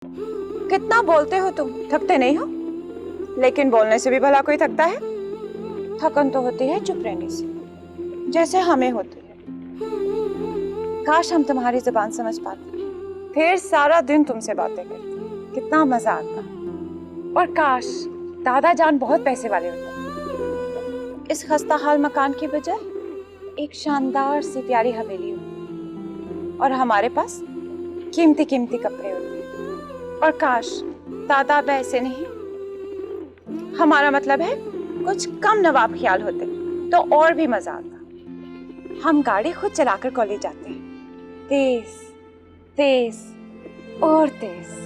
कितना बोलते हो तुम, थकते नहीं हो? लेकिन बोलने से भी भला कोई थकता है? थकन तो होती है चुप रहने से, जैसे हमें होती है। काश हम तुम्हारी जुबान समझ पाते, फिर सारा दिन तुमसे बातें करते, कितना मजा आता। और काश दादा जान बहुत पैसे वाले होते, इस खस्ता हाल मकान की बजाय एक शानदार सी प्यारी हवेली होती और हमारे पास कीमती कीमती कपड़े होते। और काश दादा अब ऐसे नहीं, हमारा मतलब है कुछ कम नवाब ख्याल होते तो और भी मजा आता। हम गाड़ी खुद चलाकर कॉलेज जाते हैं, तेज तेज और तेज।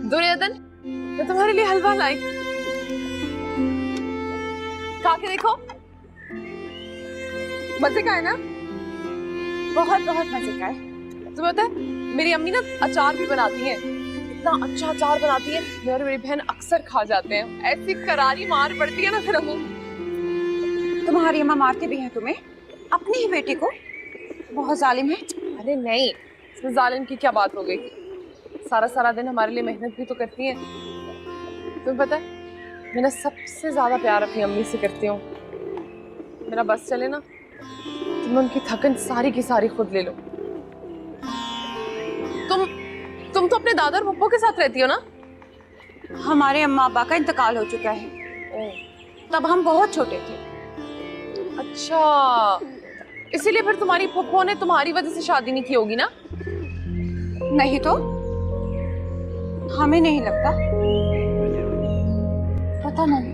दुर्योधन, मैं तुम्हारे लिए हलवा लाई, खा के देखो। मजे का है ना? बहुत बहुत मजे का है। तुम्हें पता है मेरी अम्मी ना अचार भी बनाती है, इतना अच्छा अचार बनाती है, मैं और मेरी बहन अक्सर खा जाते हैं। ऐसी करारी मार पड़ती है ना फिर अम्मू। तुम्हारी अम्मा मारती भी हैं तुम्हें, अपनी ही बेटी को? बहुत जालिम है। अरे नहीं, इसमें जालिम की क्या बात हो गई? सारा सारा दिन हमारे लिए मेहनत भी तो करती है। तुम्हें पता है मैं ना सबसे ज्यादा प्यार अपनी अम्मी से करती हूँ। मेरा बस चले ना तो मैं उनकी थकन सारी की सारी खुद ले लो। तुम तो अपने दादा और पप्पू के साथ रहती हो ना? हमारे अम्मा अब्बा का इंतकाल हो चुका है, तब हम बहुत छोटे थे। अच्छा, इसीलिए फिर तुम्हारी पप्पू ने तुम्हारी वजह से शादी नहीं की होगी ना? नहीं तो हमें नहीं लगता, पता नहीं।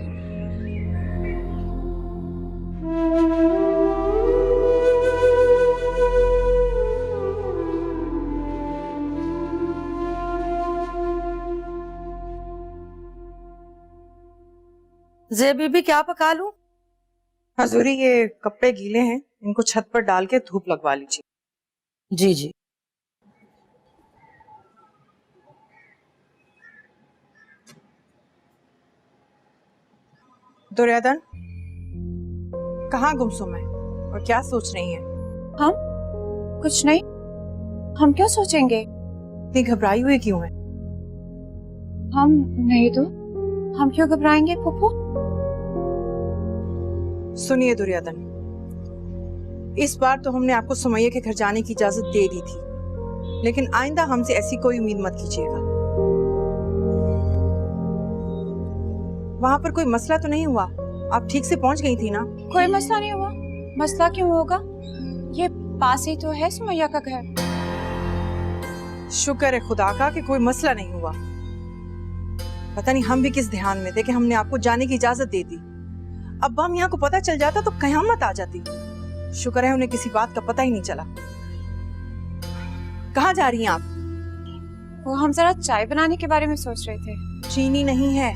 जे बीबी क्या पका लूं? हजूरी ये कपड़े गीले हैं, इनको छत पर डाल के धूप लगवा लीजिए। जी जी। दुर्योधन, कहाँ गुमसुम है और क्या सोच रही हैं? हम कुछ नहीं, हम क्या सोचेंगे? इतनी घबराई हुई क्यों है? हम नहीं तो हम क्यों घबराएंगे फूफू? सुनिए दुर्योधन, इस बार तो हमने आपको सुमैया के घर जाने की इजाजत दे दी थी, लेकिन आइंदा हमसे ऐसी कोई उम्मीद मत कीजिएगा। वहां पर कोई मसला तो नहीं हुआ? आप ठीक से पहुंच गई थी ना? कोई मसला नहीं हुआ। मसला क्यों होगा? ये पास ही तो है सुमैया का घर। शुक्र है खुदा का कि कोई मसला नहीं हुआ। पता नहीं हम भी किस ध्यान में थे कि हमने आपको जाने की इजाजत दे दी। अब हम यहाँ को पता चल जाता तो कयामत आ जाती। शुक्र है उन्हें किसी बात का पता ही नहीं चला। कहाँ जा रही हैं आप? वो हम जरा चाय बनाने के बारे में सोच रहे थे। चीनी नहीं है,